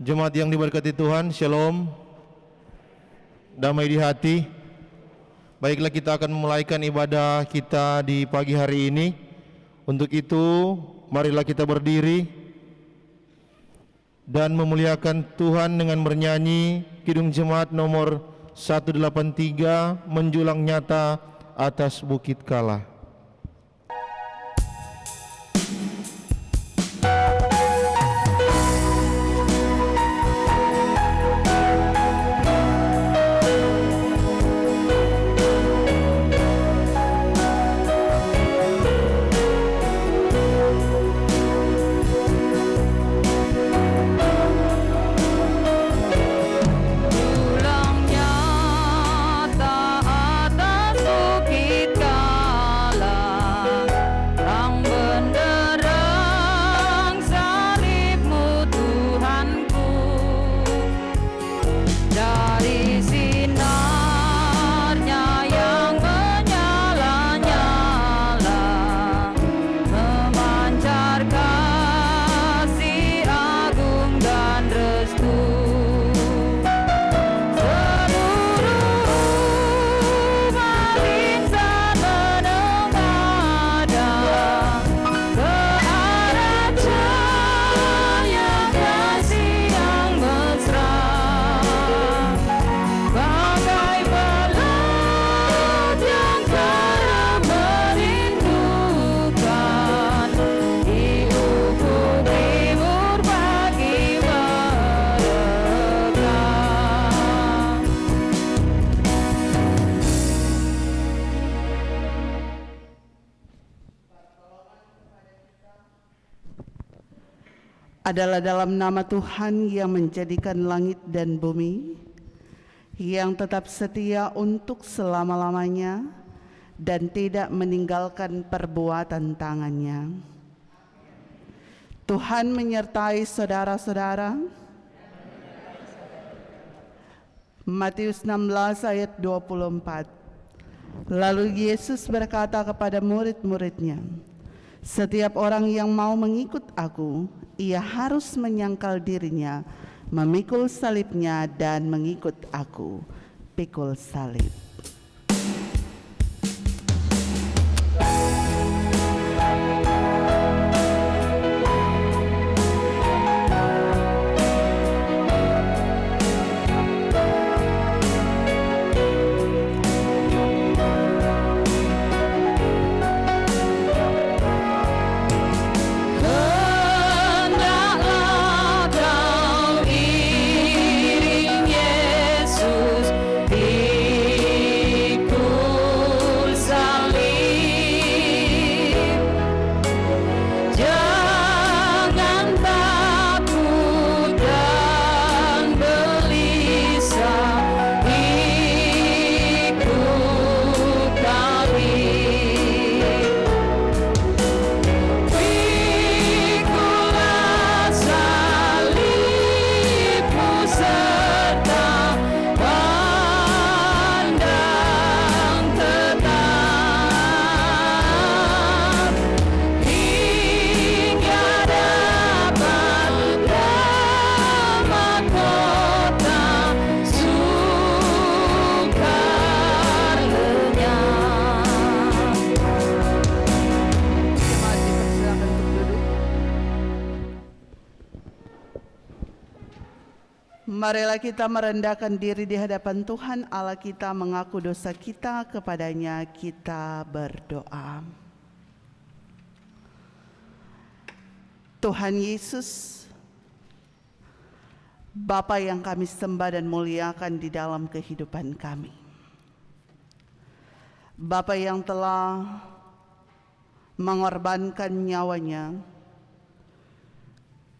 Jemaat yang diberkati Tuhan, Shalom, damai di hati. Baiklah, kita akan memulaikan ibadah kita di pagi hari ini. Untuk itu, marilah kita berdiri dan memuliakan Tuhan dengan bernyanyi Kidung Jemaat nomor 183, Menjulang Nyata Atas Bukit Kala. Adalah dalam nama Tuhan yang menjadikan langit dan bumi, yang tetap setia untuk selama-lamanya dan tidak meninggalkan perbuatan tangannya. Tuhan menyertai saudara-saudara. Matius 16 ayat 24. Lalu Yesus berkata kepada murid-muridnya, "Setiap orang yang mau mengikut aku, ia harus menyangkal dirinya, memikul salibnya dan mengikut aku." Pikul salib. Marilah kita merendahkan diri di hadapan Tuhan Allah kita, mengaku dosa kita kepadanya, kita berdoa. Tuhan Yesus, Bapa yang kami sembah dan muliakan di dalam kehidupan kami, Bapa yang telah mengorbankan nyawanya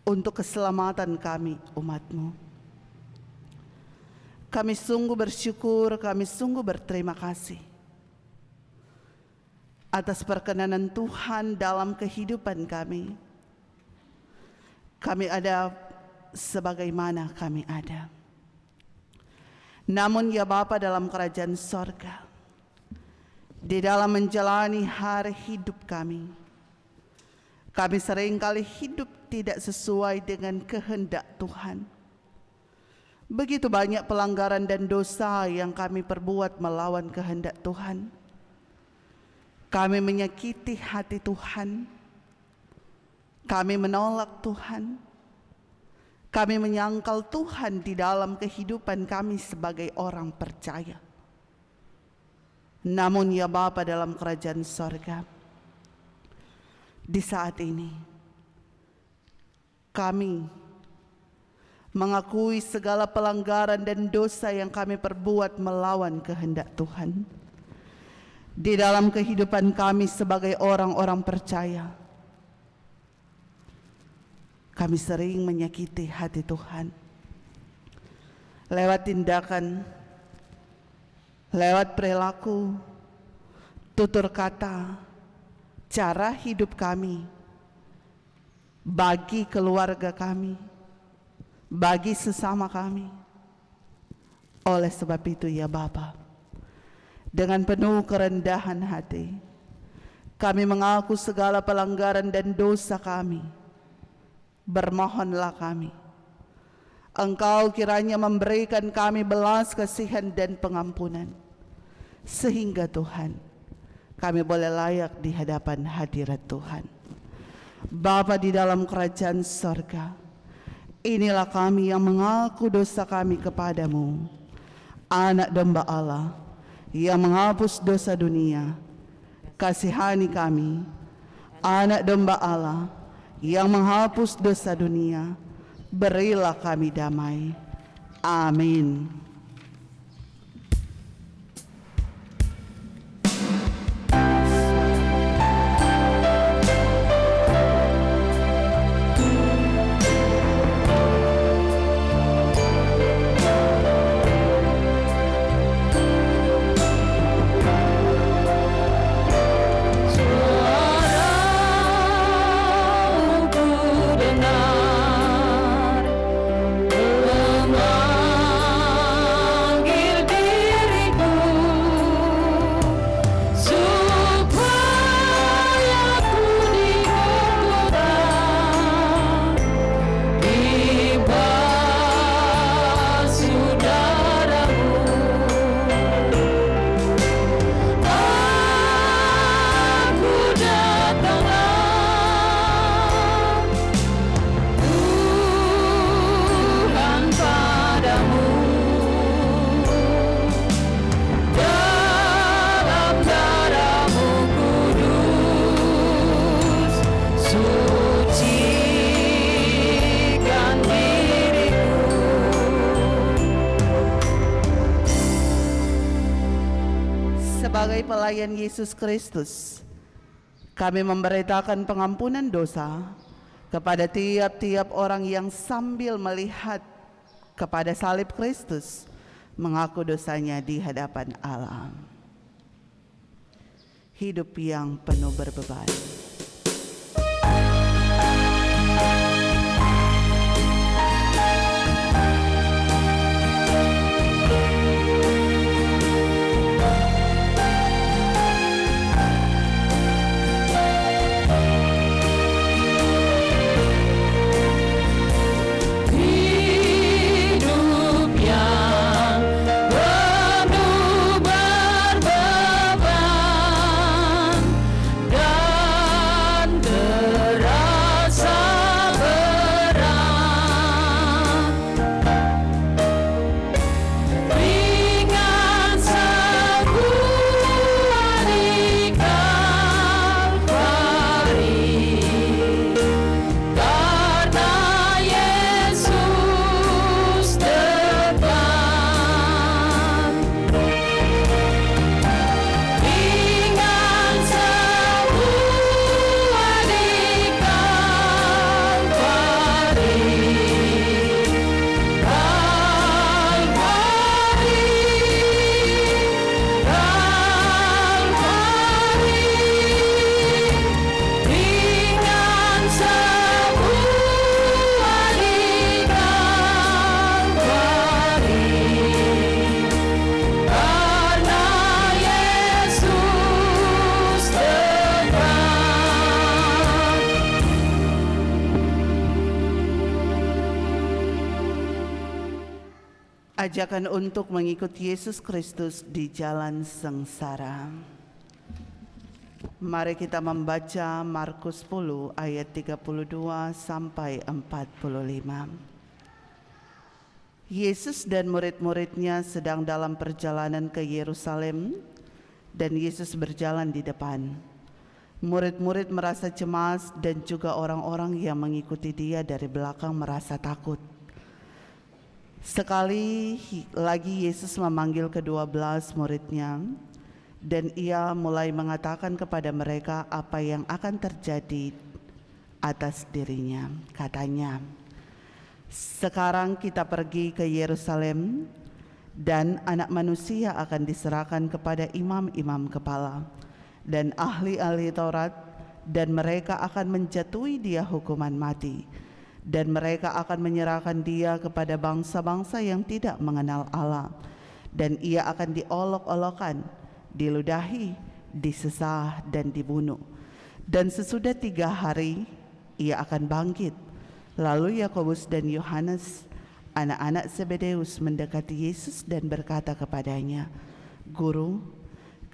untuk keselamatan kami, umat-Mu. Kami sungguh bersyukur, kami sungguh berterima kasih atas perkenanan Tuhan dalam kehidupan kami. Kami ada sebagaimana kami ada. Namun ya Bapa dalam kerajaan sorga, di dalam menjalani hari hidup kami seringkali hidup tidak sesuai dengan kehendak Tuhan. Begitu banyak pelanggaran dan dosa yang kami perbuat melawan kehendak Tuhan. Kami menyakiti hati Tuhan. Kami menolak Tuhan. Kami menyangkal Tuhan di dalam kehidupan kami sebagai orang percaya. Namun ya Bapa dalam kerajaan sorga, di saat ini kami mengakui segala pelanggaran dan dosa yang kami perbuat melawan kehendak Tuhan di dalam kehidupan kami sebagai orang-orang percaya. Kami sering menyakiti hati Tuhan lewat tindakan, lewat perilaku, tutur kata, cara hidup kami, bagi keluarga kami, bagi sesama kami. Oleh sebab itu ya Bapa, dengan penuh kerendahan hati, kami mengaku segala pelanggaran dan dosa kami. Bermohonlah kami, Engkau kiranya memberikan kami belas kasihan dan pengampunan, sehingga Tuhan, kami boleh layak di hadapan hadirat Tuhan. Bapa di dalam kerajaan sorga, inilah kami yang mengaku dosa kami kepadamu, Anak Domba Allah yang menghapus dosa dunia. Kasihani kami, Anak Domba Allah yang menghapus dosa dunia. Berilah kami damai. Amin. Sebagai pelayan Yesus Kristus, kami memberitakan pengampunan dosa kepada tiap-tiap orang yang sambil melihat kepada salib Kristus mengaku dosanya di hadapan Allah. Hidup yang penuh berbeban. Penuh berbeban Ajakan untuk mengikuti Yesus Kristus di jalan sengsara. Mari kita membaca Markus 10 ayat 32 sampai 45. Yesus dan murid-muridnya sedang dalam perjalanan ke Yerusalem dan Yesus berjalan di depan. Murid-murid merasa cemas dan juga orang-orang yang mengikuti dia dari belakang merasa takut. Sekali lagi Yesus memanggil ke-12 muridnya dan ia mulai mengatakan kepada mereka apa yang akan terjadi atas dirinya. Katanya, sekarang kita pergi ke Yerusalem dan Anak Manusia akan diserahkan kepada imam-imam kepala dan ahli-ahli Taurat, dan mereka akan menjatuhi dia hukuman mati. Dan mereka akan menyerahkan dia kepada bangsa-bangsa yang tidak mengenal Allah. Dan ia akan diolok-olokkan, diludahi, disesah, dan dibunuh. Dan sesudah 3 hari, ia akan bangkit. Lalu Yakobus dan Yohanes, anak-anak Zebedeus, mendekati Yesus dan berkata kepadanya, "Guru,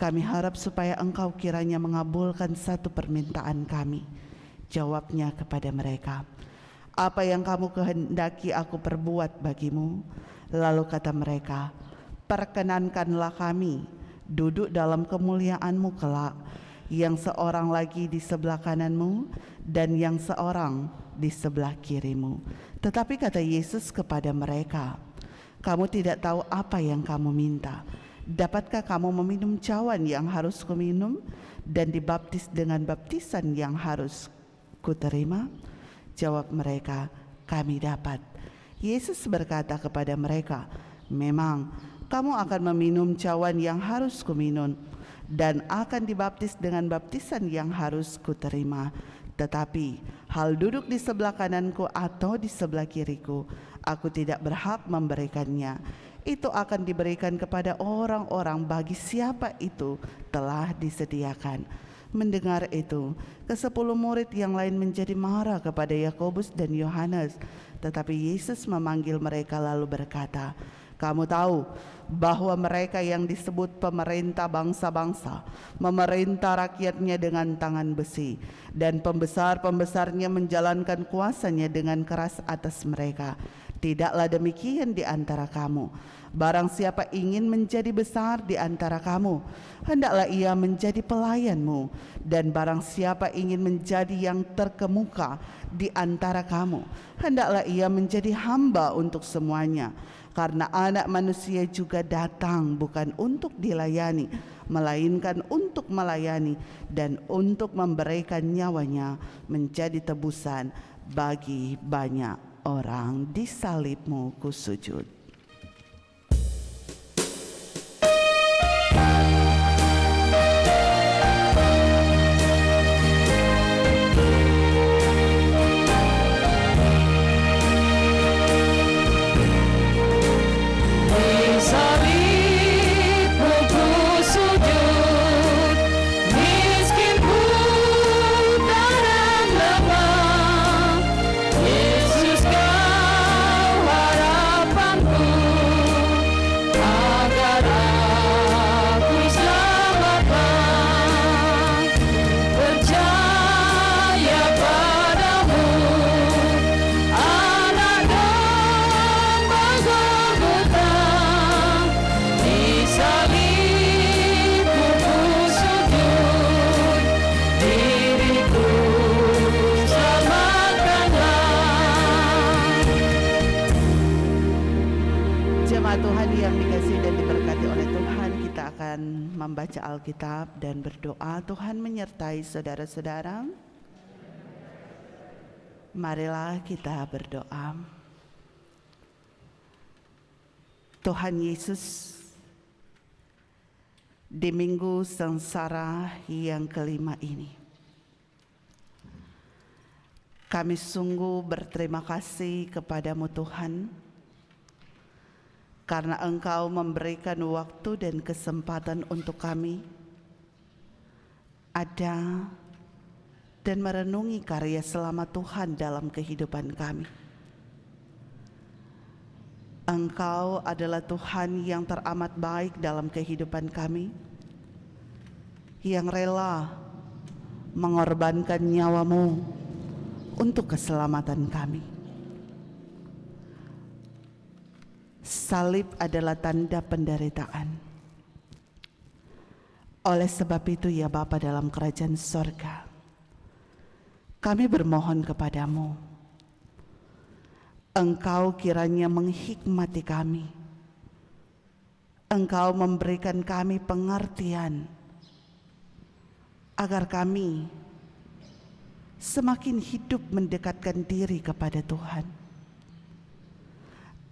kami harap supaya engkau kiranya mengabulkan satu permintaan kami." Jawabnya kepada mereka, "Apa yang kamu kehendaki aku perbuat bagimu?" Lalu kata mereka, "Perkenankanlah kami duduk dalam kemuliaan-Mu kelak, yang seorang lagi di sebelah kanan-Mu dan yang seorang di sebelah kiri-Mu." Tetapi kata Yesus kepada mereka, "Kamu tidak tahu apa yang kamu minta. Dapatkah kamu meminum cawan yang harus kuminum dan dibaptis dengan baptisan yang harus kuterima?" Jawab mereka, "Kami dapat." Yesus berkata kepada mereka, "Memang kamu akan meminum cawan yang harus kuminum dan akan dibaptis dengan baptisan yang harus kuterima. Tetapi hal duduk di sebelah kananku atau di sebelah kiriku, aku tidak berhak memberikannya. Itu akan diberikan kepada orang-orang bagi siapa itu telah disediakan." Mendengar itu, ke-10 murid yang lain menjadi marah kepada Yakobus dan Yohanes. Tetapi Yesus memanggil mereka lalu berkata, "Kamu tahu bahwa mereka yang disebut pemerintah bangsa-bangsa memerintah rakyatnya dengan tangan besi, dan pembesar-pembesarnya menjalankan kuasanya dengan keras atas mereka. Tidaklah demikian di antara kamu. Barang siapa ingin menjadi besar di antara kamu, hendaklah ia menjadi pelayanmu. Dan barang siapa ingin menjadi yang terkemuka di antara kamu, hendaklah ia menjadi hamba untuk semuanya. Karena Anak Manusia juga datang bukan untuk dilayani, melainkan untuk melayani dan untuk memberikan nyawanya menjadi tebusan bagi banyak orang." Di salibmu kusujud. Tuhan yang dikasihi dan diberkati oleh Tuhan, kita akan membaca Alkitab dan berdoa. Tuhan menyertai saudara-saudara. Marilah kita berdoa. Tuhan Yesus, di minggu sengsara yang kelima ini, kami sungguh berterima kasih kepadamu Tuhan, karena Engkau memberikan waktu dan kesempatan untuk kami ada dan merenungi karya selamat Tuhan dalam kehidupan kami. Engkau adalah Tuhan yang teramat baik dalam kehidupan kami, yang rela mengorbankan nyawamu untuk keselamatan kami. Salib adalah tanda penderitaan. Oleh sebab itu ya Bapa dalam kerajaan sorga, kami bermohon kepadamu, Engkau kiranya menghikmati kami, Engkau memberikan kami pengertian, agar kami semakin hidup mendekatkan diri kepada Tuhan,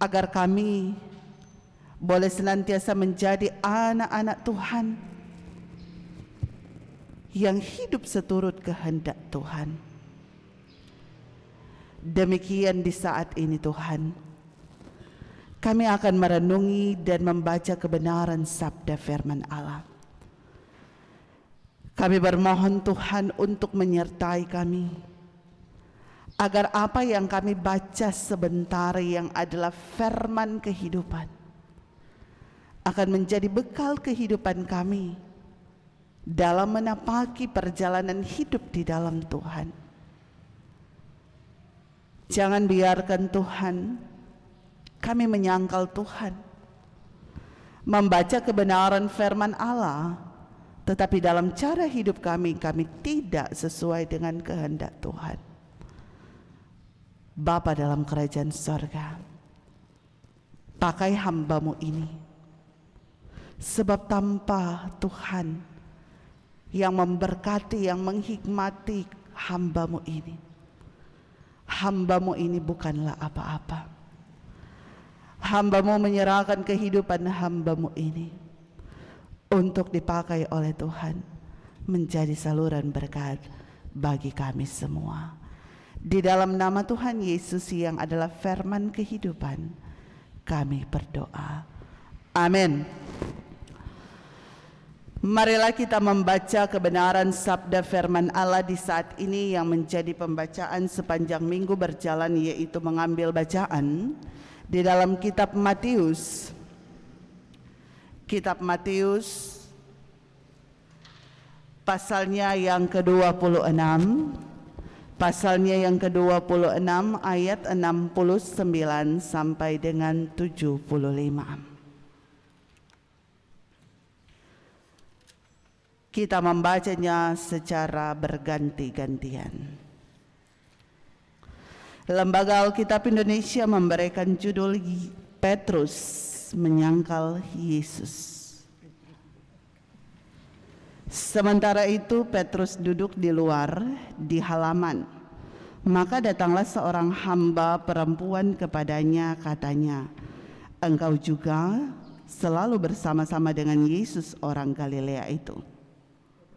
agar kami boleh senantiasa menjadi anak-anak Tuhan yang hidup seturut kehendak Tuhan. Demikian di saat ini Tuhan, kami akan merenungi dan membaca kebenaran sabda firman Allah. Kami bermohon Tuhan untuk menyertai kami, agar apa yang kami baca sebentar yang adalah firman kehidupan akan menjadi bekal kehidupan kami dalam menapaki perjalanan hidup di dalam Tuhan. Jangan biarkan Tuhan kami menyangkal Tuhan, membaca kebenaran firman Allah, tetapi dalam cara hidup kami tidak sesuai dengan kehendak Tuhan. Bapa dalam kerajaan sorga, pakai hamba-Mu ini, sebab tanpa Tuhan yang memberkati, yang menghikmati hamba-Mu ini, hamba-Mu ini bukanlah apa-apa. Hamba-Mu menyerahkan kehidupan hamba-Mu ini untuk dipakai oleh Tuhan menjadi saluran berkat bagi kami semua. Di dalam nama Tuhan Yesus yang adalah firman kehidupan, kami berdoa. Amin. Marilah kita membaca kebenaran sabda firman Allah di saat ini yang menjadi pembacaan sepanjang minggu berjalan, yaitu mengambil bacaan di dalam kitab Matius. Kitab Matius pasalnya yang ke-26, pasalnya yang ke-26 ayat 69 sampai dengan 75. Kita membacanya secara berganti-gantian. Lembaga Alkitab Indonesia memberikan judul Petrus menyangkal Yesus. Sementara itu Petrus duduk di luar di halaman. Maka datanglah seorang hamba perempuan kepadanya, katanya, "Engkau juga selalu bersama-sama dengan Yesus orang Galilea itu."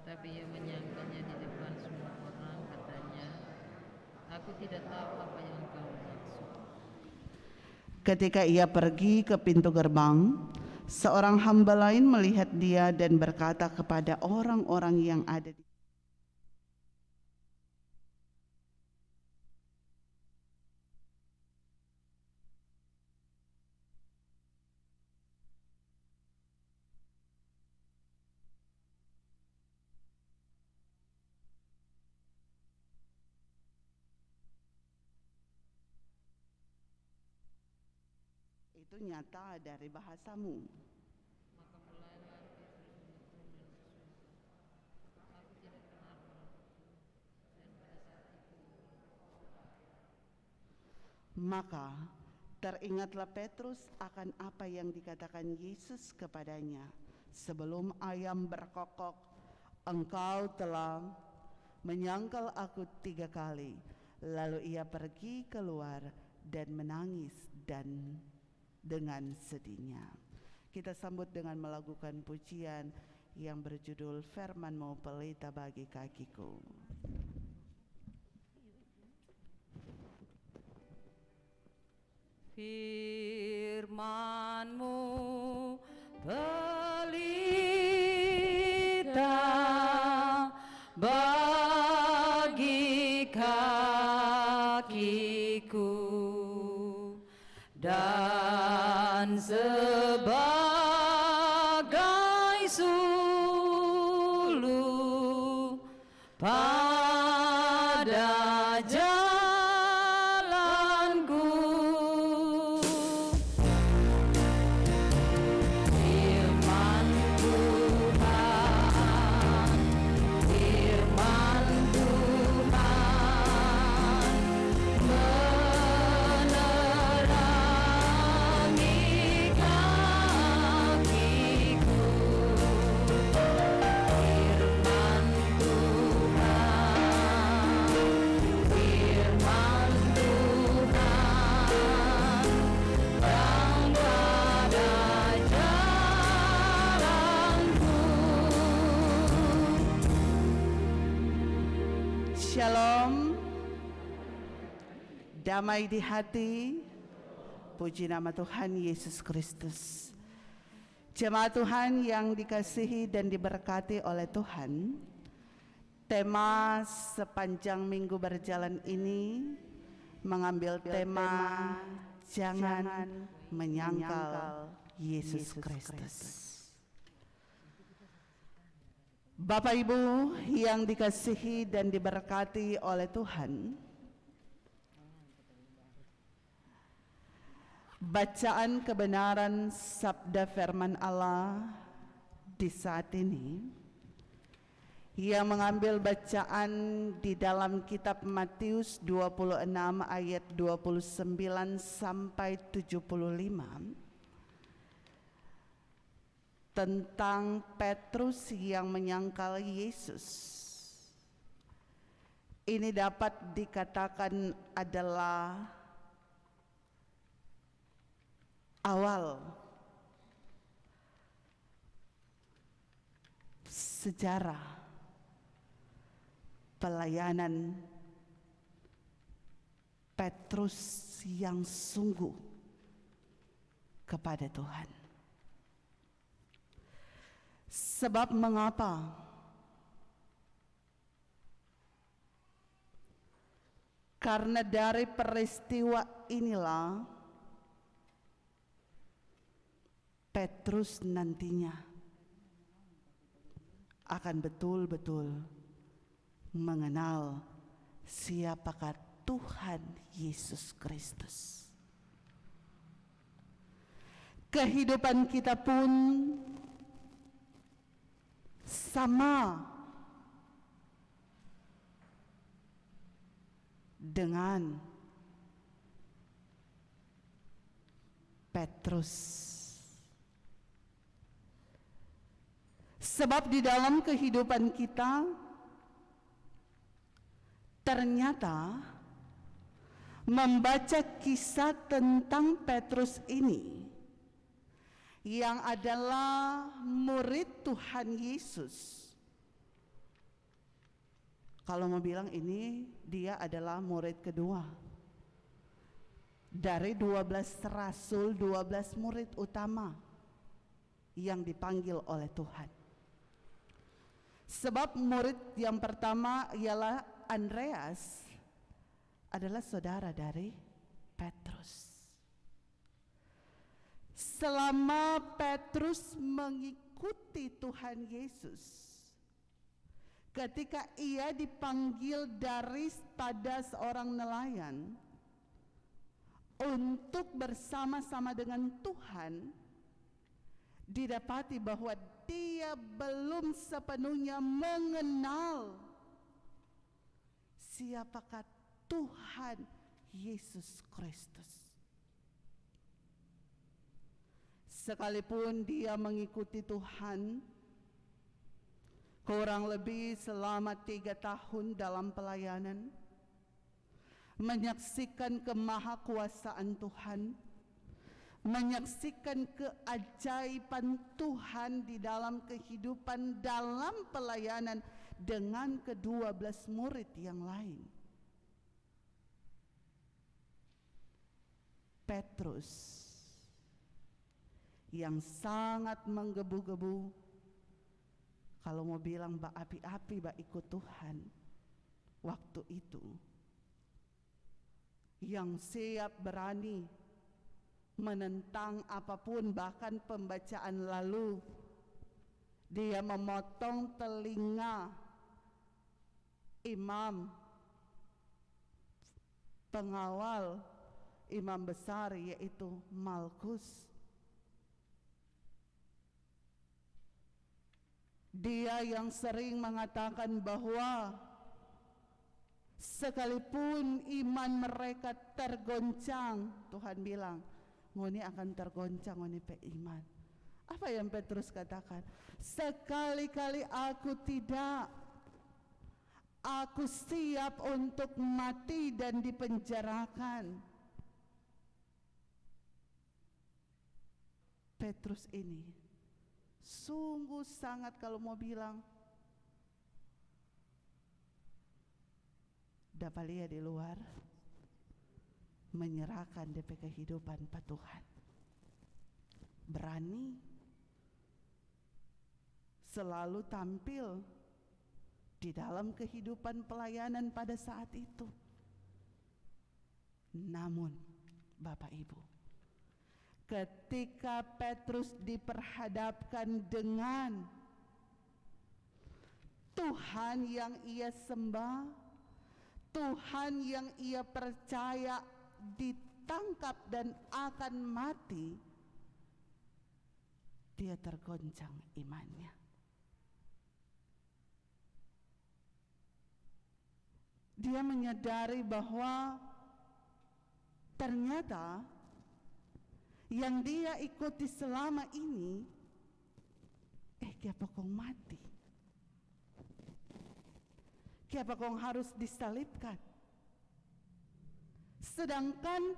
Tapi ia menyangkalnya di depan semua orang, katanya, "Aku tidak tahu apa yang kau maksud." Ketika ia pergi ke pintu gerbang, seorang hamba lain melihat dia dan berkata kepada orang-orang yang ada di itu nyata dari bahasamu. Maka mulailah Petrus berseru dan bersumpah, "Aku tidak kenal orang itu." Dan pada saat itu Maka teringatlah Petrus akan apa yang dikatakan Yesus kepadanya, "Sebelum ayam berkokok, engkau telah menyangkal aku 3 kali." Lalu ia pergi keluar dan menangis dan dengan sedihnya. Kita sambut dengan melakukan pujian yang berjudul "Firman-Mu pelita bagi kakiku." Firman-Mu pelita bagi kakiku dan dulu pada jalanku. Firman Tuhan, firman Tuhan menerangi kakiku. Firman Tuhan, firman Tuhan terang pada jalanku. Shalom, damai di hati, puji nama Tuhan Yesus Kristus. Jemaat Tuhan yang dikasihi dan diberkati oleh Tuhan, tema sepanjang minggu berjalan ini mengambil tema jangan menyangkal Yesus Kristus. Bapak Ibu yang dikasihi dan diberkati oleh Tuhan, bacaan kebenaran sabda firman Allah di saat ini yang mengambil bacaan di dalam kitab Matius 26 ayat 29 sampai 75 tentang Petrus yang menyangkal Yesus. Ini dapat dikatakan adalah awal sejarah pelayanan Petrus yang sungguh kepada Tuhan. Sebab mengapa? Karena dari peristiwa inilah Petrus nantinya akan betul-betul mengenal siapakah Tuhan Yesus Kristus. Kehidupan kita pun sama dengan Petrus. Sebab di dalam kehidupan kita ternyata membaca kisah tentang Petrus ini yang adalah murid Tuhan Yesus. Kalau mau bilang ini dia adalah murid kedua. Dari 12 rasul, 12 murid utama yang dipanggil oleh Tuhan. Sebab murid yang pertama ialah Andreas adalah saudara dari Petrus. Selama Petrus mengikuti Tuhan Yesus, ketika ia dipanggil daripada seorang nelayan untuk bersama-sama dengan Tuhan, didapati bahwa dia belum sepenuhnya mengenal siapakah Tuhan Yesus Kristus. Sekalipun dia mengikuti Tuhan kurang lebih selama 3 tahun dalam pelayanan, menyaksikan kemahakuasaan Tuhan, menyaksikan keajaiban Tuhan di dalam kehidupan dalam pelayanan dengan ke-12 murid yang lain. Petrus yang sangat menggebu-gebu, kalau mau bilang api-api ikut Tuhan waktu itu, yang siap berani menentang apapun, bahkan pembacaan lalu Dia memotong telinga imam pengawal imam besar, yaitu Malkus. Dia yang sering mengatakan bahwa sekalipun iman mereka tergoncang, Tuhan bilang, ngoni akan tergoncang, ngoni pe iman. Apa yang Petrus katakan? Sekali-kali aku tidak. Aku siap untuk mati dan dipenjarakan. Petrus ini sungguh sangat, kalau mau bilang, dapat lihat di luar, menyerahkan DP kehidupan pada Tuhan. Berani, selalu tampil di dalam kehidupan pelayanan pada saat itu. Namun Bapak Ibu, ketika Petrus diperhadapkan dengan Tuhan yang ia sembah, Tuhan yang ia percaya ditangkap dan akan mati, dia tergoncang imannya. Dia menyadari bahwa ternyata yang dia ikuti selama ini, kiapa kong mati, kiapa kong harus disalibkan. Sedangkan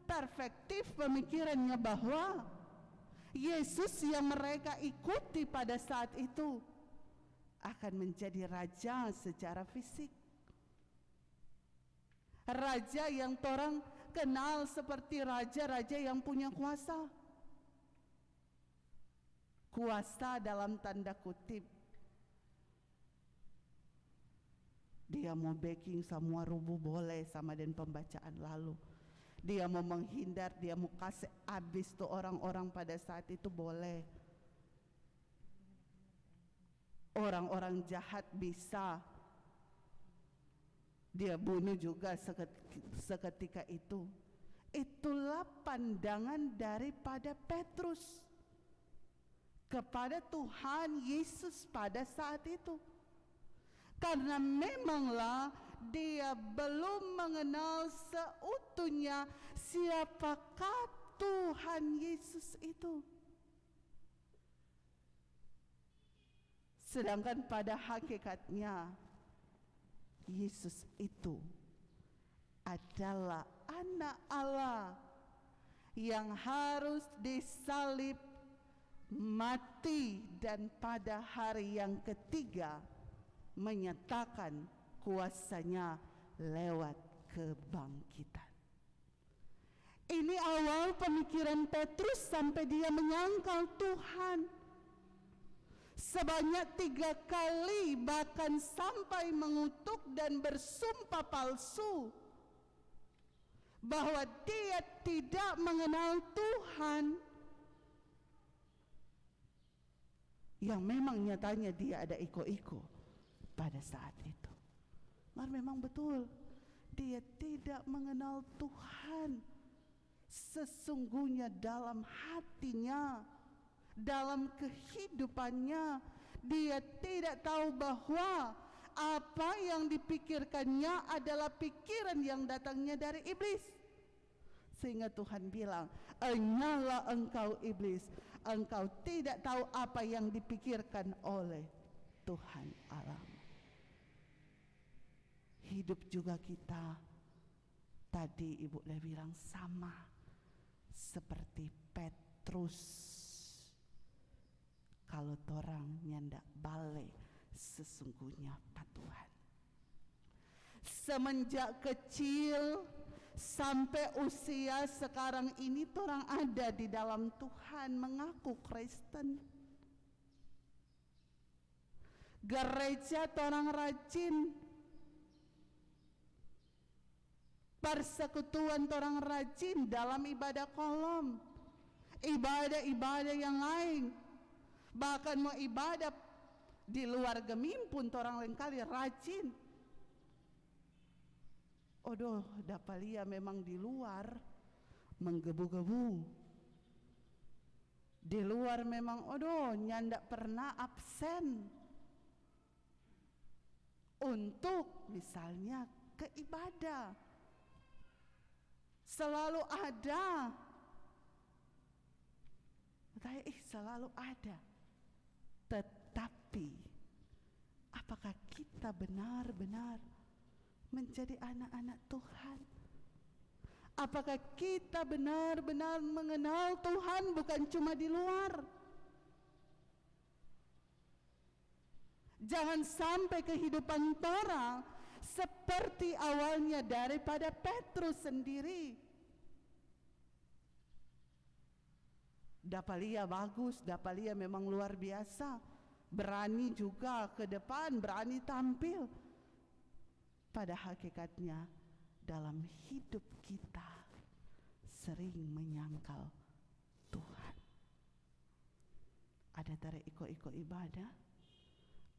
perspektif pemikirannya bahwa Yesus yang mereka ikuti pada saat itu akan menjadi raja secara fisik. Raja yang orang kenal seperti raja-raja yang punya kuasa. Kuasa dalam tanda kutip. Dia mau backing semua rubuh boleh sama dengan pembacaan lalu. Dia mau menghindar, dia mau kasih habis tuh orang-orang pada saat itu boleh. Orang-orang jahat bisa dia bunuh juga seketika itu. Itulah pandangan daripada Petrus kepada Tuhan Yesus pada saat itu. Karena memanglah dia belum mengenal seutuhnya siapakah Tuhan Yesus itu. Sedangkan pada hakikatnya Yesus itu adalah anak Allah yang harus disalib, mati, dan pada hari yang ketiga menyatakan kuasanya lewat kebangkitan. Ini awal pemikiran Petrus sampai dia menyangkal Tuhan sebanyak 3 kali, bahkan sampai mengutuk dan bersumpah palsu bahwa dia tidak mengenal Tuhan, yang memang nyatanya dia ada iko-iko pada saat itu. Memang betul dia tidak mengenal Tuhan sesungguhnya dalam hatinya, dalam kehidupannya. Dia tidak tahu bahwa apa yang dipikirkannya adalah pikiran yang datangnya dari iblis. Sehingga Tuhan bilang, "Enyalah engkau iblis, engkau tidak tahu apa yang dipikirkan oleh Tuhan Allah." Hidup juga kita tadi Ibu Le bilang sama seperti Petrus. Kalau torang nyandak balik sesungguhnya Pak Tuhan. Semenjak kecil sampai usia sekarang ini torang ada di dalam Tuhan, mengaku Kristen. Gereja torang rajin, persekutuan torang rajin dalam ibadah kolom, ibadah-ibadah yang lain. Bahkan mau ibadah di luar gemimpun orang lain kali rajin. Odoh, dapalia memang di luar menggebu-gebu. Di luar memang odoh nyandak pernah absen untuk misalnya ke ibadah. Selalu ada. Selalu ada. Tetapi apakah kita benar-benar menjadi anak-anak Tuhan? Apakah kita benar-benar mengenal Tuhan bukan cuma di luar? Jangan sampai kehidupan orang seperti awalnya daripada Petrus sendiri. Dapalia bagus, dapalia memang luar biasa. Berani juga ke depan, berani tampil. Pada hakikatnya dalam hidup kita sering menyangkal Tuhan. Ada tarik ikut-ikut ibadah,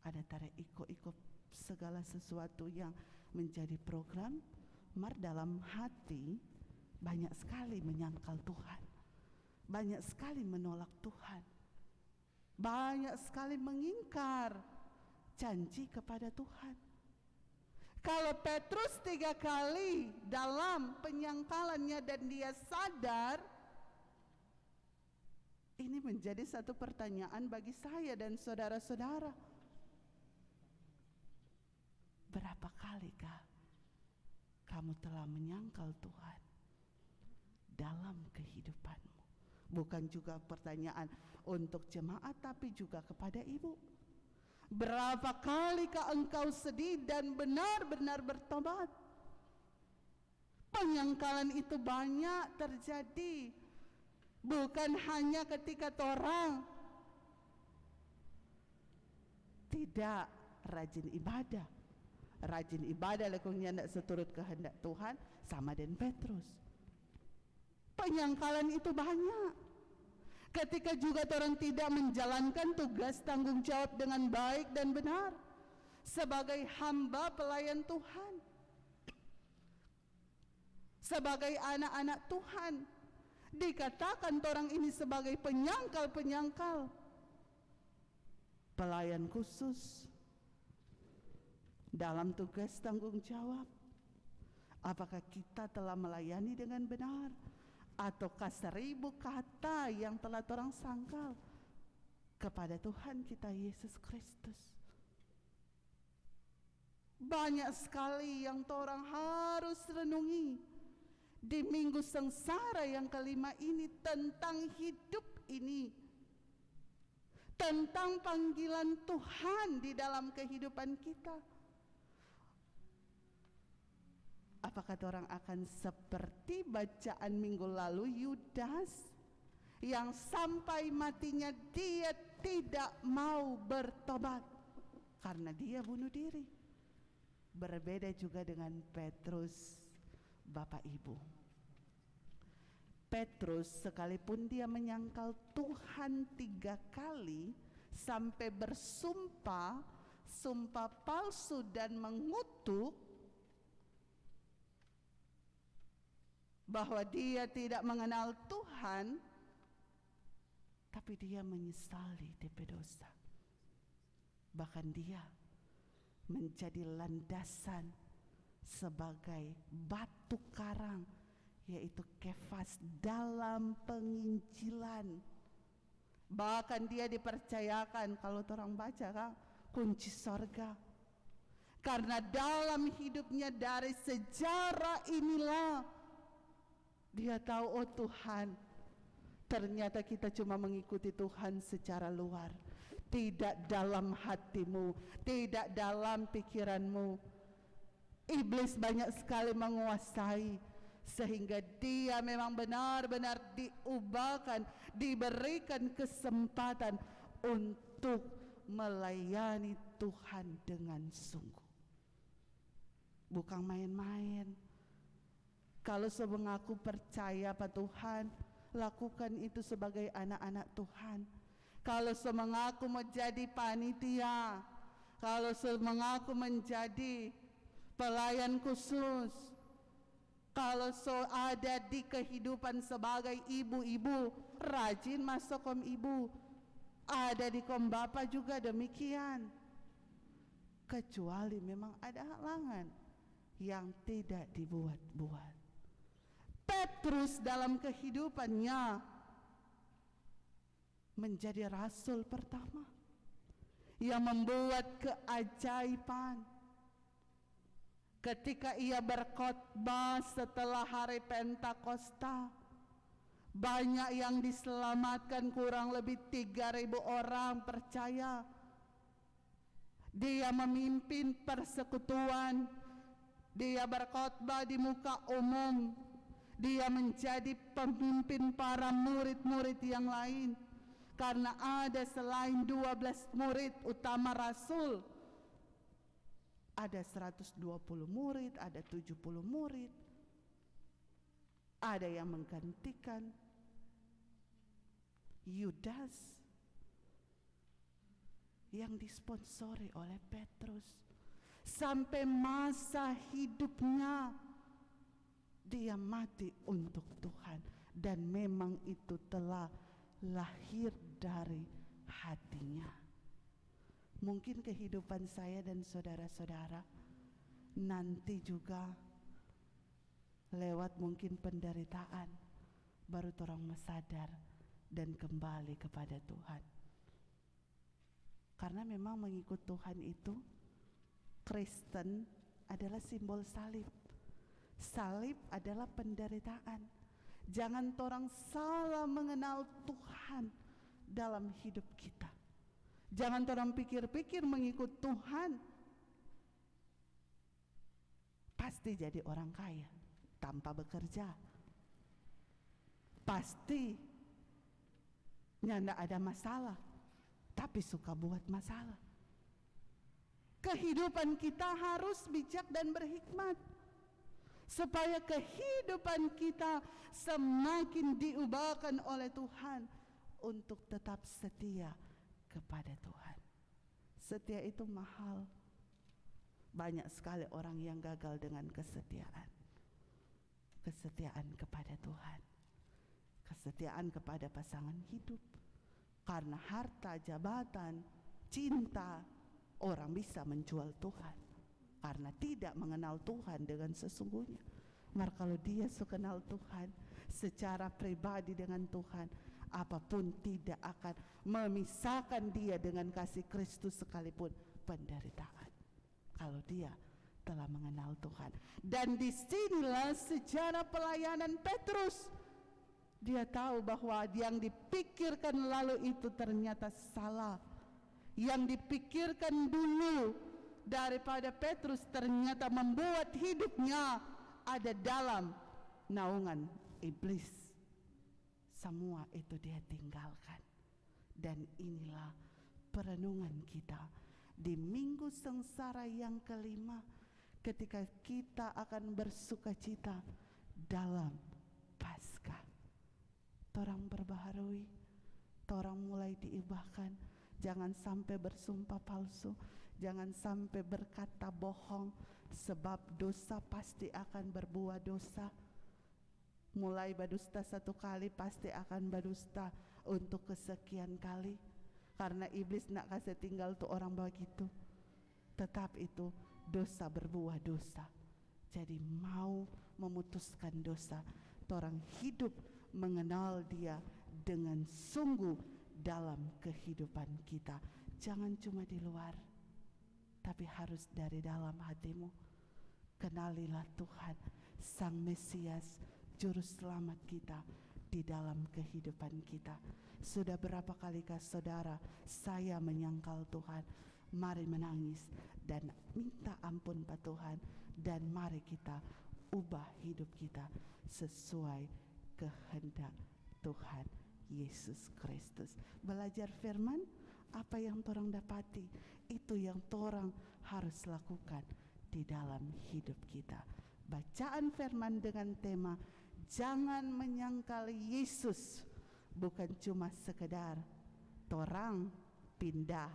ada tarik ikut-ikut segala sesuatu yang menjadi program, mar dalam hati banyak sekali menyangkal Tuhan, banyak sekali menolak Tuhan, banyak sekali mengingkar janji kepada Tuhan. Kalau Petrus 3 kali dalam penyangkalannya dan dia sadar, ini menjadi satu pertanyaan bagi saya dan saudara-saudara. Berapa kalikah kamu telah menyangkal Tuhan dalam kehidupanmu? Bukan juga pertanyaan untuk jemaat, tapi juga kepada ibu. Berapa kalikah engkau sedih dan benar-benar bertobat? Penyangkalan itu banyak terjadi, bukan hanya ketika orang tidak rajin ibadah. Rajin ibadah lekungnya tidak seturut kehendak Tuhan, sama dengan Petrus. Penyangkalan itu banyak. Ketika juga orang tidak menjalankan tugas tanggung jawab dengan baik dan benar sebagai hamba pelayan Tuhan, sebagai anak-anak Tuhan, dikatakan orang ini sebagai penyangkal-penyangkal, pelayan khusus dalam tugas tanggung jawab. Apakah kita telah melayani dengan benar? Ataukah 1000 kata yang telah orang sangkal kepada Tuhan kita Yesus Kristus? Banyak sekali yang orang harus renungi di minggu sengsara yang kelima ini tentang hidup ini, tentang panggilan Tuhan di dalam kehidupan kita. Apakah orang akan seperti bacaan minggu lalu Yudas yang sampai matinya dia tidak mau bertobat karena dia bunuh diri? Berbeda juga dengan Petrus, Bapak Ibu. Petrus sekalipun dia menyangkal Tuhan 3 kali sampai bersumpah, sumpah palsu dan mengutuk bahwa dia tidak mengenal Tuhan, tapi dia menyesali DP dosa. Bahkan dia menjadi landasan sebagai batu karang, yaitu Kefas dalam penginjilan. Bahkan dia dipercayakan, kalau orang baca kan, kunci sorga. Karena dalam hidupnya dari sejarah inilah dia tahu, oh Tuhan, ternyata kita cuma mengikuti Tuhan secara luar, tidak dalam hatimu, tidak dalam pikiranmu. Iblis banyak sekali menguasai, sehingga dia memang benar-benar diubahkan, diberikan kesempatan untuk melayani Tuhan dengan sungguh. Bukan main-main. Kalau mengaku percaya pada Tuhan, lakukan itu sebagai anak-anak Tuhan. Kalau mengaku menjadi panitia, kalau mengaku menjadi pelayan khusus, kalau ada di kehidupan sebagai ibu-ibu, rajin masuk kom ibu, ada di kom bapak juga demikian. Kecuali memang ada halangan yang tidak dibuat-buat. Petrus dalam kehidupannya menjadi rasul pertama yang membuat keajaiban. Ketika ia berkhotbah setelah hari Pentakosta, banyak yang diselamatkan, kurang lebih 3.000 orang percaya. Dia memimpin persekutuan, dia berkhotbah di muka umum, dia menjadi pemimpin para murid-murid yang lain. Karena ada selain 12 murid utama rasul, ada 120 murid, ada 70 murid, ada yang menggantikan Yudas yang disponsori oleh Petrus. Sampai masa hidupnya dia mati untuk Tuhan, dan memang itu telah lahir dari hatinya. Mungkin kehidupan saya dan saudara-saudara nanti juga lewat mungkin penderitaan baru orang sadar dan kembali kepada Tuhan. Karena memang mengikut Tuhan itu, Kristen adalah simbol salib. Salib adalah penderitaan. Jangan orang salah mengenal Tuhan dalam hidup kita. Jangan orang pikir-pikir mengikut Tuhan pasti jadi orang kaya tanpa bekerja. Pasti nggak ada masalah, tapi suka buat masalah. Kehidupan kita harus bijak dan berhikmat, supaya kehidupan kita semakin diubahkan oleh Tuhan untuk tetap setia kepada Tuhan. Setia itu mahal. Banyak sekali orang yang gagal dengan kesetiaan. Kesetiaan kepada Tuhan, kesetiaan kepada pasangan hidup. Karena harta, jabatan, cinta, orang bisa menjual Tuhan karena tidak mengenal Tuhan dengan sesungguhnya. Maka kalau dia kenal Tuhan secara pribadi dengan Tuhan, apapun tidak akan memisahkan dia dengan kasih Kristus sekalipun penderitaan. Kalau dia telah mengenal Tuhan. Dan disinilah sejarah pelayanan Petrus. Dia tahu bahwa yang dipikirkan lalu itu ternyata salah. Yang dipikirkan dulu daripada Petrus ternyata membuat hidupnya ada dalam naungan iblis. Semua itu dia tinggalkan. Dan inilah perenungan kita di Minggu Sengsara yang kelima, ketika kita akan bersukacita dalam Paskah. Torang berbaharui, torang mulai diibahkan. Jangan sampai bersumpah palsu, jangan sampai berkata bohong, sebab dosa pasti akan berbuah dosa. Mulai berdusta satu kali, pasti akan berdusta untuk kesekian kali. Karena iblis nak kasih tinggal tuh orang begitu. Tetap itu dosa berbuah dosa. Jadi mau memutuskan dosa, orang hidup mengenal dia dengan sungguh dalam kehidupan kita. Jangan cuma di luar, tapi harus dari dalam hatimu. Kenalilah Tuhan, Sang Mesias, Juru Selamat kita di dalam kehidupan kita. Sudah berapa kalikah saudara saya menyangkal Tuhan? Mari menangis dan minta ampun Pak Tuhan, dan mari kita ubah hidup kita sesuai kehendak Tuhan Yesus Kristus. Belajar firman, apa yang torang dapati, itu yang torang harus lakukan di dalam hidup kita. Bacaan firman dengan tema jangan menyangkal Yesus, bukan cuma sekedar torang pindah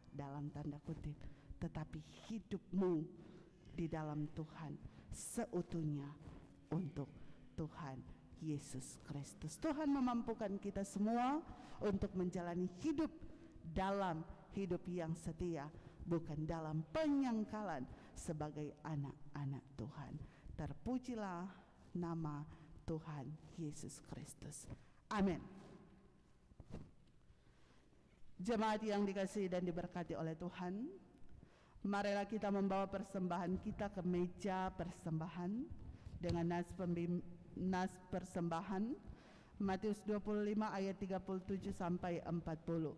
dalam tanda kutip, tetapi hidupmu di dalam Tuhan seutuhnya untuk Tuhan Yesus Kristus. Tuhan memampukan kita semua untuk menjalani hidup dalam hidup yang setia, bukan dalam penyangkalan sebagai anak-anak Tuhan. Terpujilah nama Tuhan Yesus Kristus. Amin. Jemaat yang dikasihi dan diberkati oleh Tuhan, marilah kita membawa persembahan kita ke meja persembahan dengan nas persembahan Matius 25 ayat 37 sampai 40.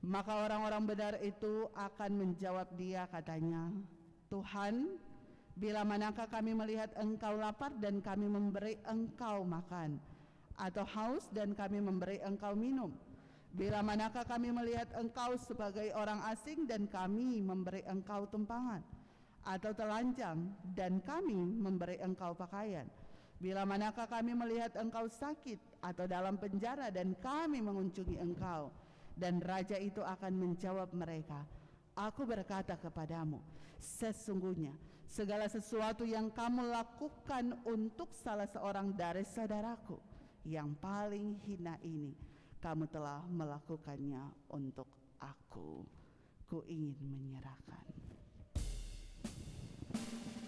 Maka orang-orang benar itu akan menjawab dia, katanya, Tuhan, bila manakah kami melihat engkau lapar dan kami memberi engkau makan, atau haus dan kami memberi engkau minum? Bila manakah kami melihat engkau sebagai orang asing dan kami memberi engkau tumpangan, atau telanjang dan kami memberi engkau pakaian? Bila manakah kami melihat engkau sakit atau dalam penjara dan kami mengunjungi engkau? Dan raja itu akan menjawab mereka, Aku berkata kepadamu, sesungguhnya segala sesuatu yang kamu lakukan untuk salah seorang dari saudaraku yang paling hina ini, kamu telah melakukannya untuk aku. Ku ingin menyerahkan. Menyerahkan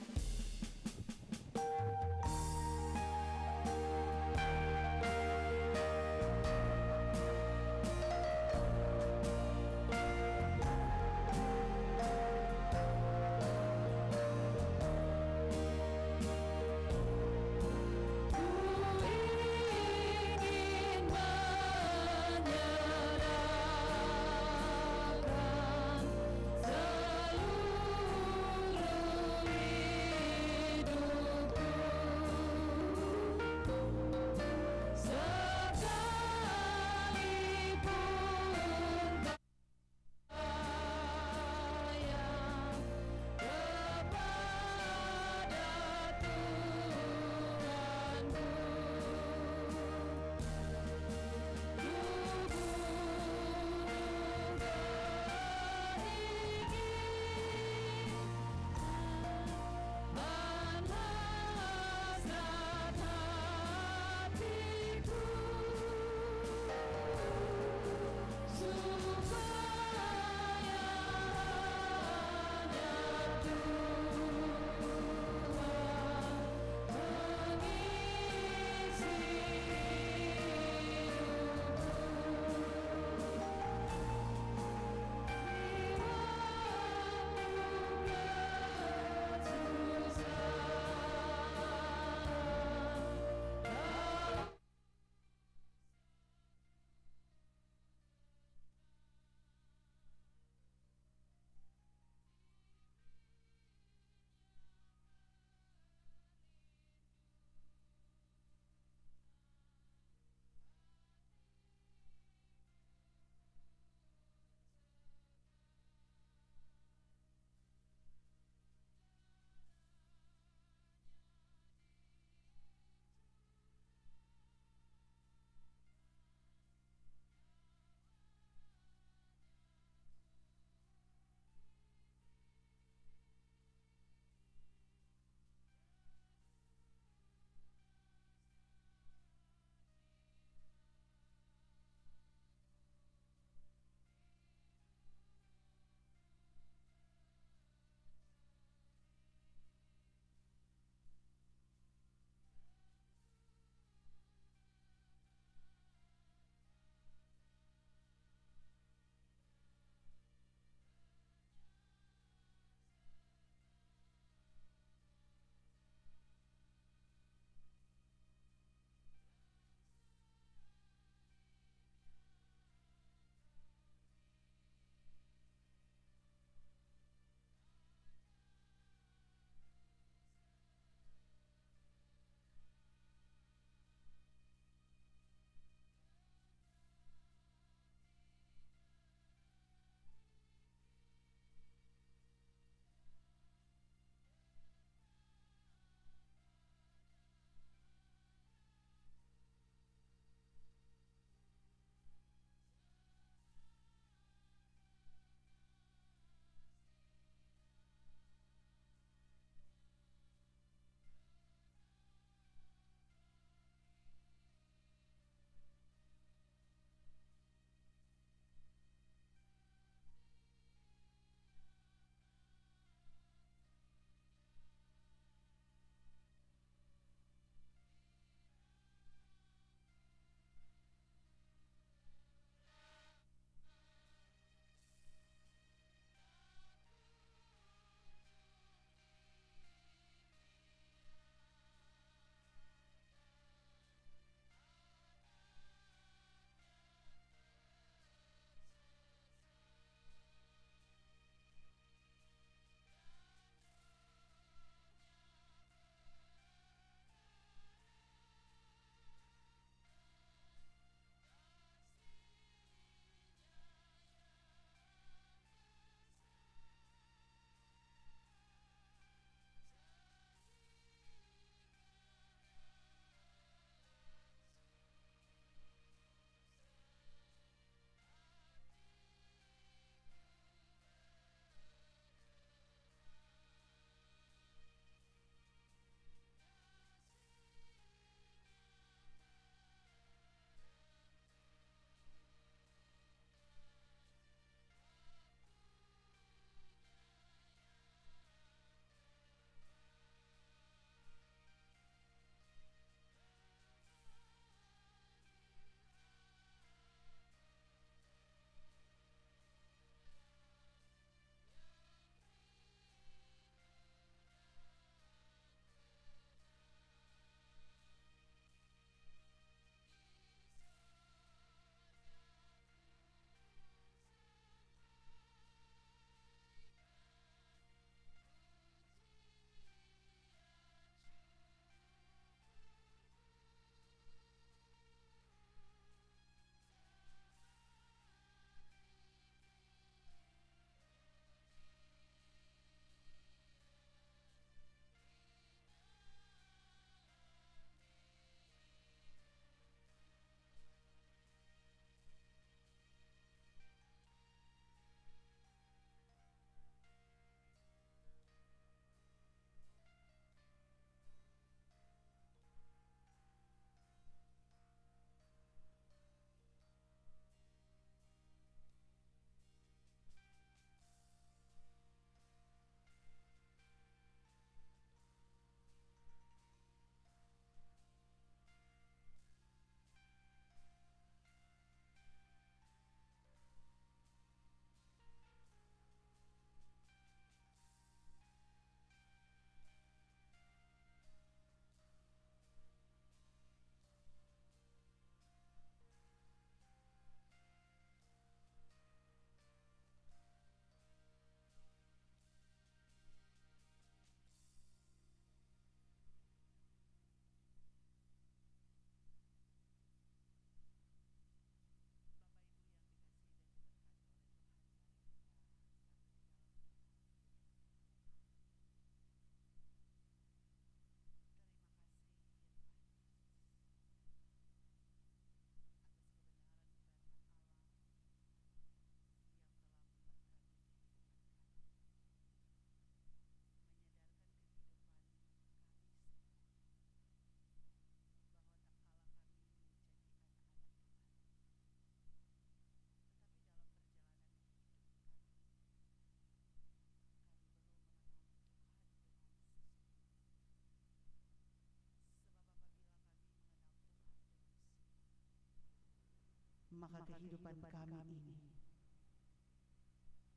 maka kehidupan kami ini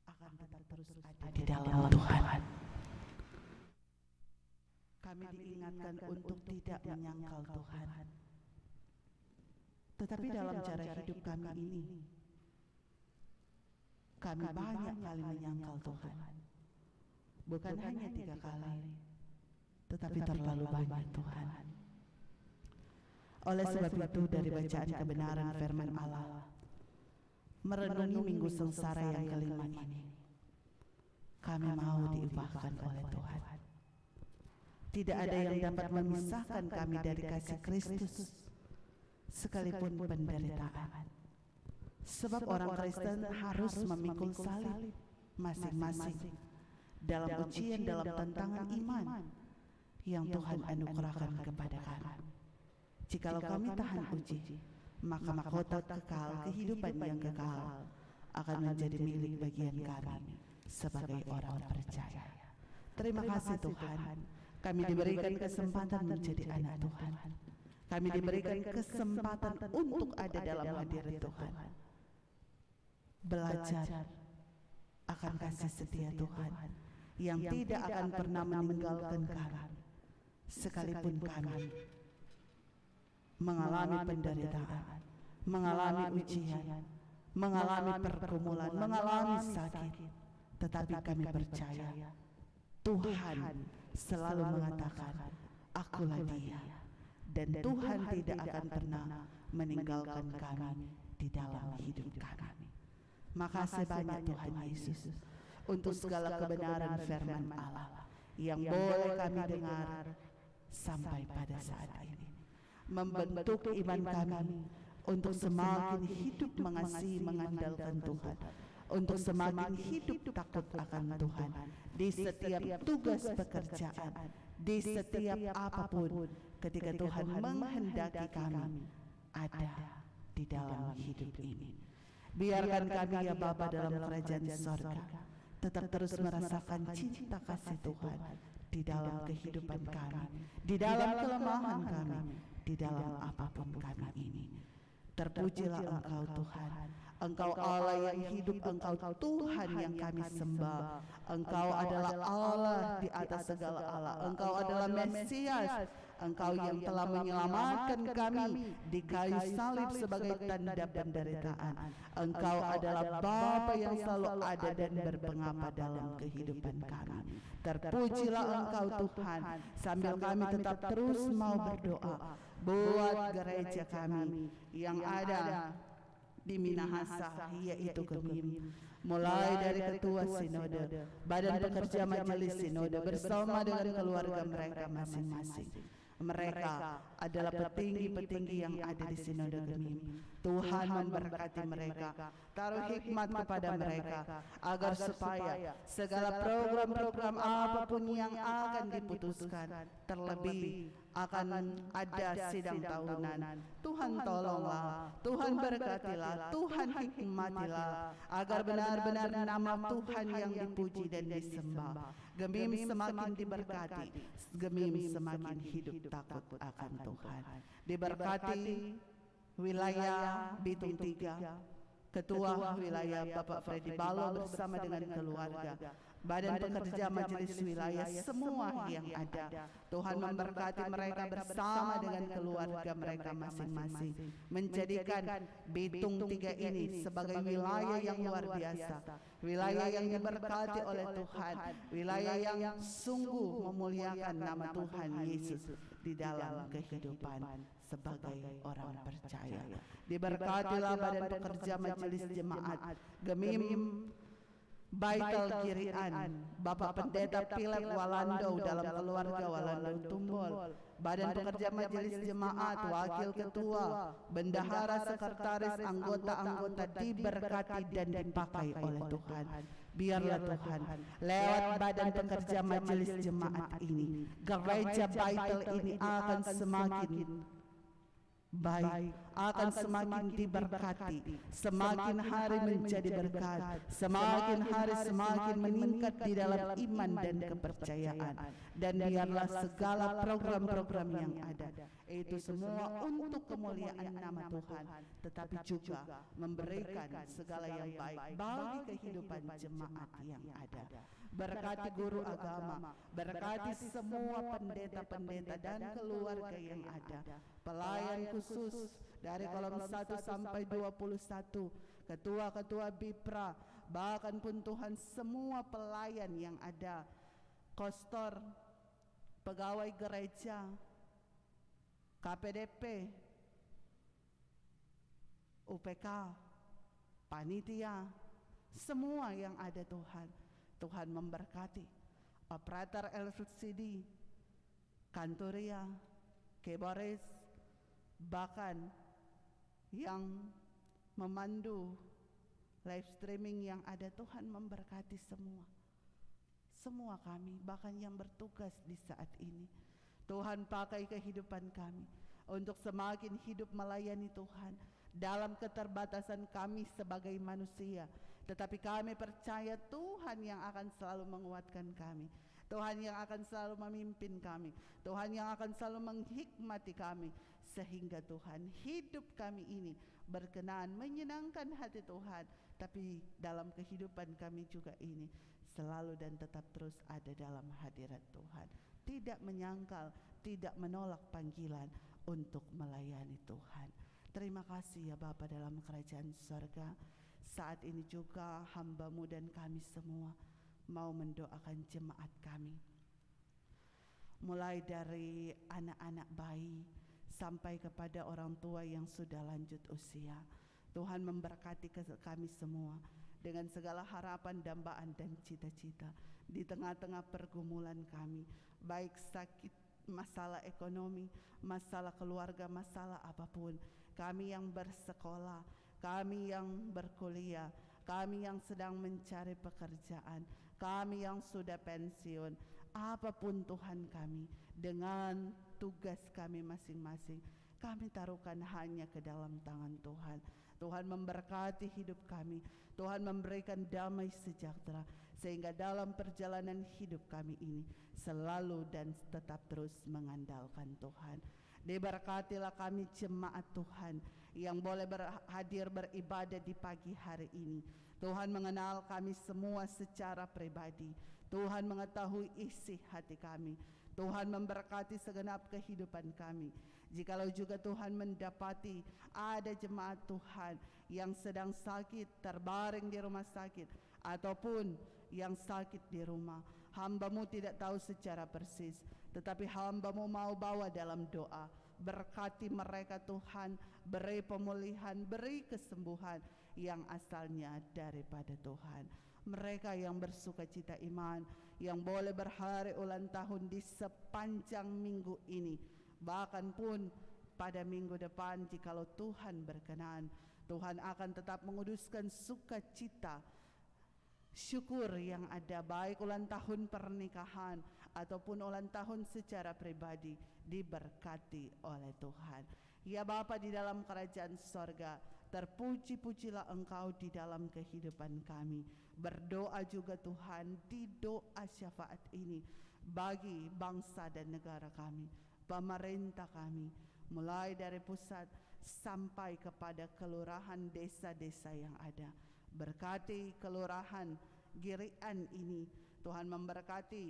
akan tetap terus ada di dalam Tuhan. Kami diingatkan untuk tidak menyangkal Tuhan. Tetapi dalam cara hidup kami ini, kami banyak kali menyangkal Tuhan. Bukan hanya 3 kali, tetapi terlalu banyak Tuhan. Oleh sebab itu, dari bacaan kebenaran firman Allah, merenungi minggu sengsara yang kelima ini, kami mau diubahkan oleh Tuhan. Tidak ada yang dapat memisahkan kami dari kasih Kristus, sekalipun penderitaan. Sebab orang Kristen harus memikul salib masing-masing dalam ujian, dalam tantangan iman yang Tuhan anugerahkan kepada kami. Jikalau kami tahan uji, maka mahkota kekal, kehidupan yang kekal akan menjadi milik bagian kami sebagai orang percaya. Terima kasih Tuhan, kami diberikan kesempatan menjadi anak Tuhan. Kami diberikan kesempatan untuk ada dalam hadirat Tuhan, belajar akan kasih setia Tuhan yang tidak akan pernah meninggalkan kami, sekalipun kami mengalami penderitaan, mengalami ujian, mengalami pergumulan, mengalami sakit. Tetapi kami percaya Tuhan selalu mengatakan, akulah Dia, dan Tuhan tidak akan pernah meninggalkan kami di dalam hidup kami. Makasih banyak Tuhan Yesus untuk segala kebenaran firman Allah yang boleh kami dengar sampai pada saat ini, membentuk iman kami untuk semakin hidup mengasihi, mengandalkan Tuhan, untuk semakin hidup takut akan Tuhan di setiap tugas pekerjaan, di setiap apapun, ketika Tuhan menghendaki kami ada di dalam hidup ini. Biarkan kami ya Bapa dalam kerajaan sorga tetap terus merasakan cinta kasih Tuhan di dalam kehidupan kami, di dalam kelemahan kami, di dalam apapun kami ini. Terpujilah Engkau Tuhan, Engkau Allah yang hidup, Engkau Tuhan yang kami sembah. Engkau adalah Allah di atas segala Allah, Engkau adalah Mesias, Engkau yang telah menyelamatkan kami di kayu salib sebagai tanda penderitaan. Engkau adalah Bapa yang selalu ada dan berpengapa dalam kehidupan kami. Terpujilah Engkau Tuhan, sambil kami tetap terus mau berdoa buat gereja kami yang ada di Minahasa, yaitu Gemim, mulai dari ketua sinode, badan pekerja majelis sinode bersama dengan keluarga mereka masing-masing. Mereka adalah petinggi-petinggi yang ada di sinode Gemim. Tuhan memberkati mereka, taruh hikmat kepada mereka, agar supaya segala program-program apapun yang akan diputuskan, terlebih akan ada sidang tahunan, Tuhan tolonglah, Tuhan berkatilah, Tuhan hikmatilah, agar benar-benar nama Tuhan yang dipuji dan disembah. Gemim semakin diberkati, Gemim semakin hidup takut akan Tuhan. Diberkati wilayah Bitung 3, Ketua wilayah Bapak Freddy Balo bersama dengan keluarga, badan pekerja majelis wilayah semua yang ada. Tuhan memberkati mereka bersama dengan keluarga mereka masing-masing, menjadikan Bitung 3 ini sebagai wilayah yang luar biasa, wilayah yang diberkati oleh Tuhan, wilayah yang sungguh memuliakan nama Tuhan Yesus di dalam kehidupan sebagai orang percaya. Diberkatilah badan pekerja majelis jemaat Gemim Baital Kirian, Bapak Pendeta Pilek Walando dalam keluarga Walando Tumbol, badan pekerja majelis jemaat, wakil ketua, bendahara, sekretaris, anggota-anggota diberkati dan dipakai oleh Tuhan. Biarlah Tuhan lewat badan pekerja majelis jemaat ini, gereja Baital ini akan semakin baik, akan semakin diberkati, semakin hari menjadi berkat, semakin hari semakin meningkat di dalam iman dan kepercayaan. Dan biarlah segala program-program yang ada itu semua untuk kemuliaan nama Tuhan, tetapi juga memberikan segala yang baik bagi kehidupan jemaat yang ada. Berkati guru agama, berkati semua pendeta-pendeta dan keluarga yang ada, pelayan khusus dari kolom 1 sampai 21, ketua-ketua BIPRA, bahkan pun Tuhan semua pelayan yang ada, kostor, pegawai gereja, KPDP, UPK, panitia, semua yang ada Tuhan. Tuhan memberkati operator LCD, Kantoria, Keboris, bahkan yang memandu live streaming yang ada. Tuhan memberkati semua kami, bahkan yang bertugas di saat ini. Tuhan pakai kehidupan kami untuk semakin hidup melayani Tuhan dalam keterbatasan kami sebagai manusia, tetapi kami percaya Tuhan yang akan selalu menguatkan kami, Tuhan yang akan selalu memimpin kami, Tuhan yang akan selalu menghikmati kami, sehingga Tuhan hidup kami ini berkenan menyenangkan hati Tuhan. Tapi dalam kehidupan kami juga ini selalu dan tetap terus ada dalam hadirat Tuhan, tidak menyangkal, tidak menolak panggilan untuk melayani Tuhan. Terima kasih ya Bapa dalam kerajaan surga. Saat ini juga hamba-Mu dan kami semua mau mendoakan jemaat kami, mulai dari anak-anak bayi sampai kepada orang tua yang sudah lanjut usia. Tuhan memberkati kami semua dengan segala harapan, dambaan dan cita-cita di tengah-tengah pergumulan kami, baik sakit, masalah ekonomi, masalah keluarga, masalah apapun. Kami yang bersekolah, kami yang berkuliah, kami yang sedang mencari pekerjaan, kami yang sudah pensiun, apapun Tuhan kami, dengan tugas kami masing-masing, kami taruhkan hanya ke dalam tangan Tuhan. Tuhan memberkati hidup kami, Tuhan memberikan damai sejahtera, sehingga dalam perjalanan hidup kami ini selalu dan tetap terus mengandalkan Tuhan. Diberkatilah kami jemaat Tuhan yang boleh hadir beribadah di pagi hari ini. Tuhan mengenal kami semua secara pribadi, Tuhan mengetahui isi hati kami, Tuhan memberkati segenap kehidupan kami. Jikalau juga Tuhan mendapati ada jemaat Tuhan yang sedang sakit, terbaring di rumah sakit, ataupun yang sakit di rumah, hamba-Mu tidak tahu secara persis, tetapi hamba-Mu mau bawa dalam doa. Berkati mereka Tuhan, beri pemulihan, beri kesembuhan yang asalnya daripada Tuhan. Mereka yang bersuka cita iman, yang boleh berhari ulang tahun di sepanjang minggu ini, bahkan pun pada minggu depan jikalau Tuhan berkenan, Tuhan akan tetap menguduskan sukacita, syukur yang ada, baik ulang tahun pernikahan ataupun ulang tahun secara pribadi, diberkati oleh Tuhan. Ya Bapa di dalam kerajaan sorga, terpuji-pujilah Engkau di dalam kehidupan kami. Berdoa juga Tuhan di doa syafaat ini bagi bangsa dan negara kami, pemerintah kami, mulai dari pusat sampai kepada kelurahan, desa-desa yang ada. Berkati kelurahan Girian ini, Tuhan memberkati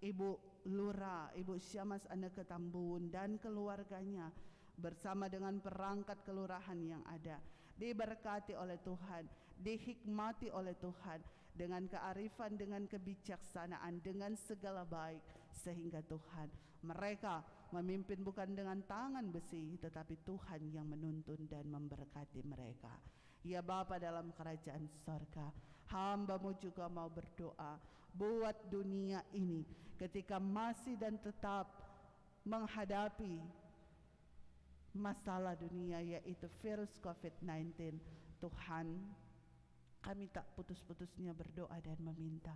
Ibu Lura, Ibu Syamas Anak Ketambun dan keluarganya bersama dengan perangkat kelurahan yang ada. Diberkati oleh Tuhan, dihikmati oleh Tuhan dengan kearifan, dengan kebijaksanaan, dengan segala baik, sehingga Tuhan mereka memimpin bukan dengan tangan besi, tetapi Tuhan yang menuntun dan memberkati mereka. Ya Bapa dalam kerajaan sorga, hamba-Mu juga mau berdoa buat dunia ini ketika masih dan tetap menghadapi masalah dunia, yaitu virus COVID-19. Tuhan, kami tak putus-putusnya berdoa dan meminta,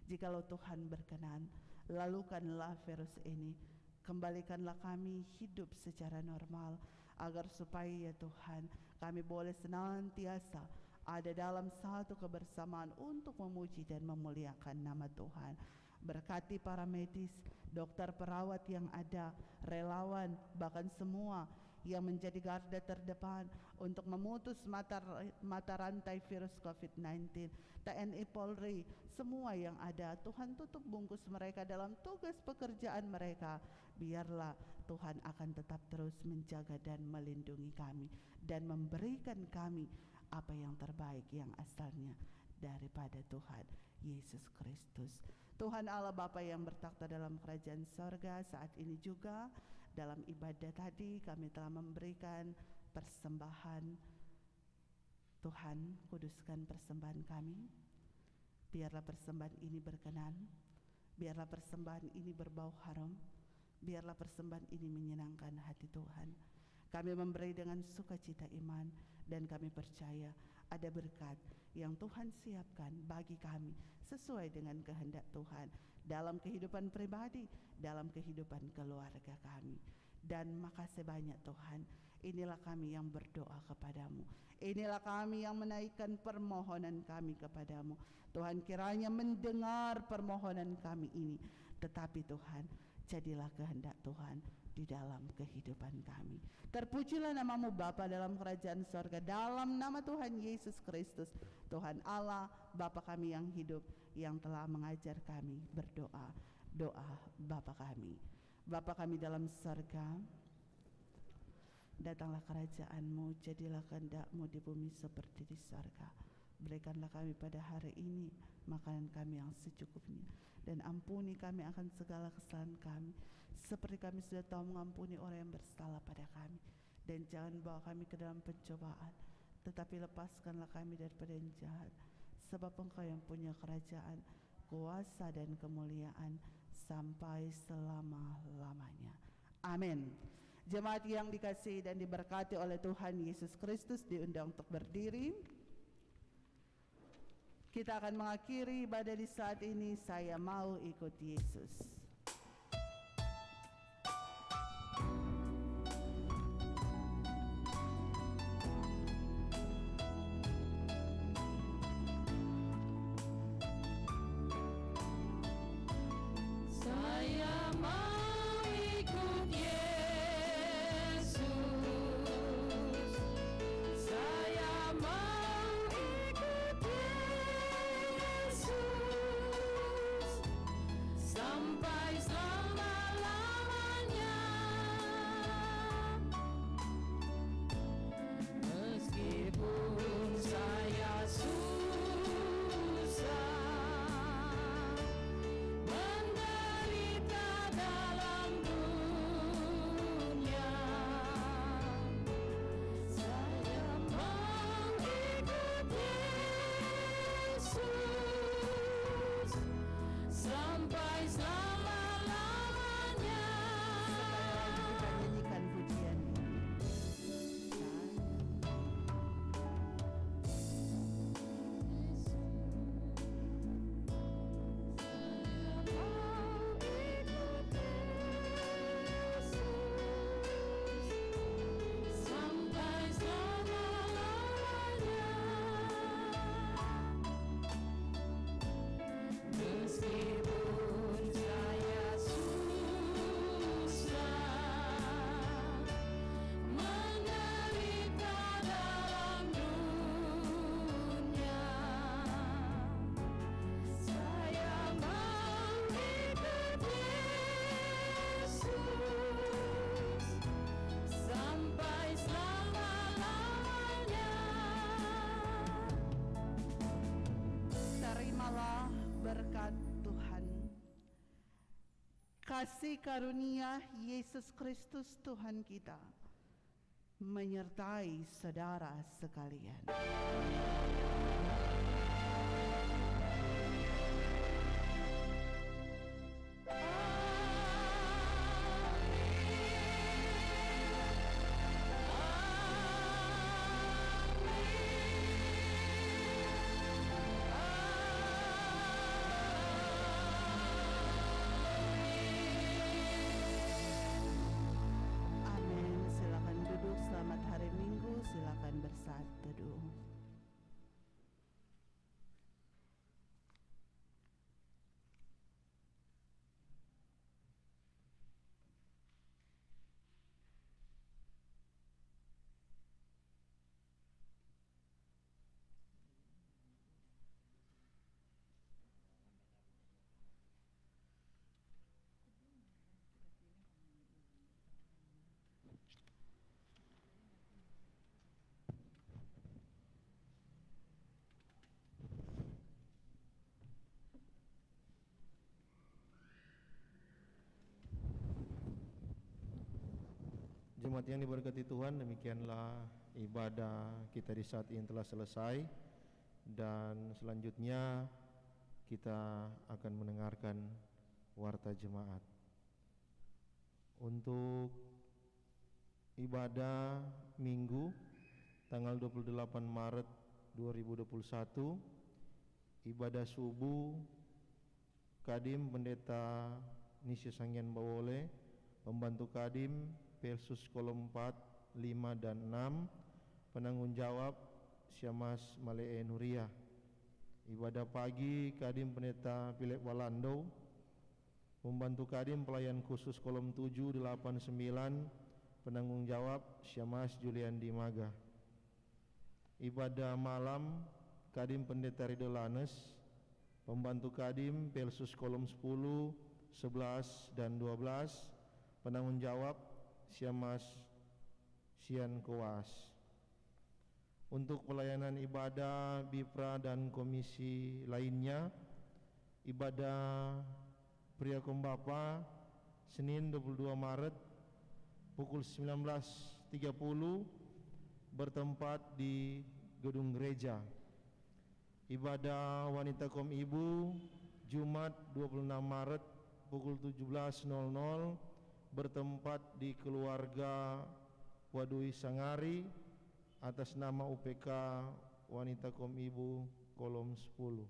jikalau Tuhan berkenan, lalukanlah virus ini, kembalikanlah kami hidup secara normal, agar supaya ya Tuhan kami boleh senantiasa ada dalam satu kebersamaan untuk memuji dan memuliakan nama Tuhan. Berkati para medis, dokter, perawat yang ada, relawan, bahkan semua yang menjadi garda terdepan untuk memutus mata rantai virus COVID-19. TNI Polri, semua yang ada, Tuhan tutup bungkus mereka dalam tugas pekerjaan mereka. Biarlah Tuhan akan tetap terus menjaga dan melindungi kami dan memberikan kami apa yang terbaik yang asalnya daripada Tuhan Yesus Kristus. Tuhan Allah Bapa yang bertakhta dalam kerajaan sorga, saat ini juga dalam ibadah tadi kami telah memberikan persembahan. Tuhan, kuduskan persembahan kami. Biarlah persembahan ini berkenan, biarlah persembahan ini berbau harum, biarlah persembahan ini menyenangkan hati Tuhan. Kami memberi dengan sukacita iman dan kami percaya ada berkat yang Tuhan siapkan bagi kami sesuai dengan kehendak Tuhan dalam kehidupan pribadi, dalam kehidupan keluarga kami. Dan makasih banyak Tuhan, inilah kami yang berdoa kepadamu, inilah kami yang menaikkan permohonan kami kepadamu. Tuhan, kiranya mendengar permohonan kami ini, tetapi Tuhan, jadilah kehendak Tuhan di dalam kehidupan kami. Terpujilah namamu Bapa dalam kerajaan sorga, dalam nama Tuhan Yesus Kristus, Tuhan Allah Bapa kami yang hidup, yang telah mengajar kami berdoa. Doa Bapa kami. Bapa kami dalam sorga, datanglah kerajaan-Mu, jadilah kehendak-Mu di bumi seperti di sorga. Berikanlah kami pada hari ini makanan kami yang secukupnya, dan ampuni kami akan segala kesalahan kami, seperti kami sudah tahu mengampuni orang yang bersalah pada kami. Dan jangan bawa kami ke dalam pencobaan, tetapi lepaskanlah kami daripada yang jahat, sebab Engkau yang punya kerajaan, kuasa dan kemuliaan sampai selama-lamanya. Amin. Jemaat yang dikasihi dan diberkati oleh Tuhan Yesus Kristus, diundang untuk berdiri. Kita akan mengakhiri ibadah di saat ini. Saya mau ikut Yesus. Saya mau ikut Yesus. Saya mau ikut Yesus sampai selama-lamanya. Meskipun saya susah, menderita dalam dunia, saya mau ikut Yesus sampai selama-lamanya. Kita nyanyikan pujian ini. Sampai selama-lamanya. Meskipun saya susah, menderita dalam dunia, saya mau ikut Yesus sampai selama-lamanya. Terimalah berkat Tuhan. Kasih karunia Yesus Kristus Tuhan kita menyertai saudara sekalian. Amin. Silakan duduk teduh. Jemaat yang diberkati Tuhan, demikianlah ibadah kita di saat ini telah selesai, dan selanjutnya kita akan mendengarkan warta jemaat. Untuk ibadah Minggu tanggal 28 Maret 2021, ibadah subuh Kadim Pendeta Nisya Sangyan Bawole, pembantu Kadim Pelsus kolom 4, 5 dan 6, penanggung jawab Syamas Malee Nuria. Ibadah pagi Kadim Pendeta Philip Walando, pembantu Kadim pelayan khusus kolom 7, 8, 9, penanggung jawab Syamas Julian Dimaga. Ibadah malam Kadim Pendeta Ridho Lanes, pembantu Kadim Pelsus kolom 10, 11 dan 12, penanggung jawab Syamas Sian Koas. Untuk pelayanan ibadah Bipra dan komisi lainnya, ibadah Pria Kombapa Senin 22 Maret pukul 19.30 bertempat di gedung gereja. Ibadah Wanita Kom Ibu Jumat 26 Maret pukul 17.00 bertempat di keluarga Wadui Sangari atas nama UPK Wanita Kom Ibu kolom 10.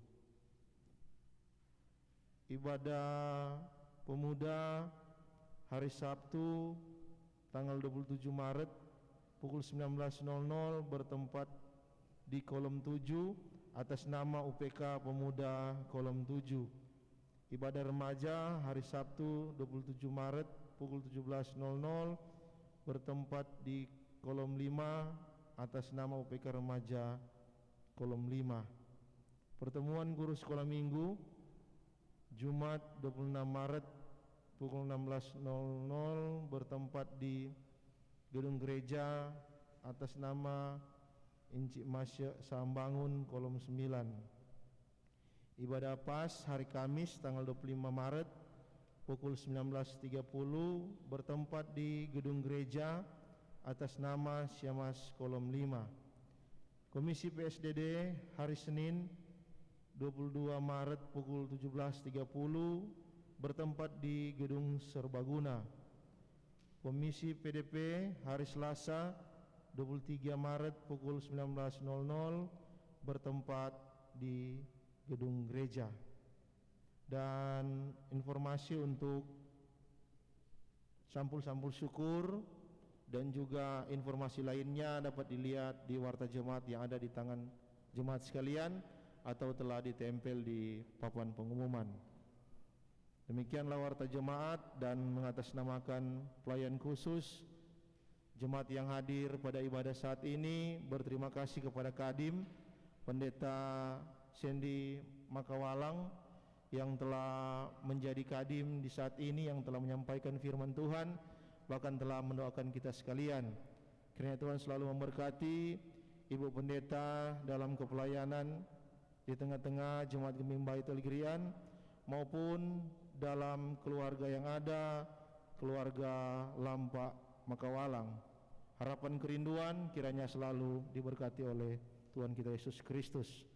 Ibadah pemuda hari Sabtu tanggal 27 Maret pukul 19.00 bertempat di kolom 7 atas nama UPK Pemuda kolom 7. Ibadah remaja hari Sabtu 27 Maret pukul 17.00 bertempat di kolom 5 atas nama UPK Remaja kolom 5. Pertemuan guru sekolah minggu Jumat 26 Maret pukul 16.00 bertempat di gedung gereja atas nama Encik Masya Sambangun kolom 9. Ibadah pas hari Kamis tanggal 25 Maret pukul 19.30 bertempat di gedung gereja atas nama Syamas kolom 5. Komisi PSDD hari Senin 22 Maret pukul 17.30 bertempat di gedung Serbaguna. Komisi PDP hari Selasa 23 Maret pukul 19.00 bertempat di gedung gereja. Dan informasi untuk sampul-sampul syukur dan juga informasi lainnya dapat dilihat di warta jemaat yang ada di tangan jemaat sekalian atau telah ditempel di papan pengumuman. Demikianlah warta jemaat, dan mengatasnamakan pelayan khusus jemaat yang hadir pada ibadah saat ini, berterima kasih kepada Kadim Pendeta Sandy Makawalang yang telah menjadi kadim di saat ini, yang telah menyampaikan firman Tuhan, bahkan telah mendoakan kita sekalian. Kiranya Tuhan selalu memberkati Ibu Pendeta dalam kepelayanan di tengah-tengah Jemaat Gembing Baitul Girian maupun dalam keluarga yang ada, keluarga Lampak Makawalang. Harapan kerinduan kiranya selalu diberkati oleh Tuhan kita Yesus Kristus.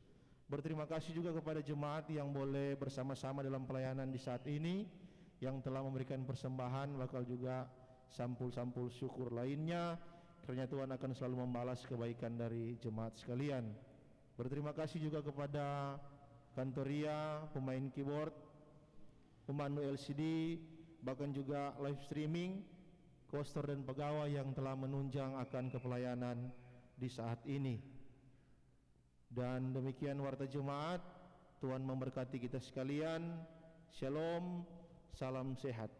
Berterima kasih juga kepada jemaat yang boleh bersama-sama dalam pelayanan di saat ini, yang telah memberikan persembahan, bakal juga sampul-sampul syukur lainnya. Kiranya Tuhan akan selalu membalas kebaikan dari jemaat sekalian. Berterima kasih juga kepada Kantoria, pemain keyboard, pemandu LCD, bahkan juga live streaming, kostor dan pegawai yang telah menunjang akan kepelayanan di saat ini. Dan demikian warta Jumat. Tuhan memberkati kita sekalian. Shalom, salam sehat.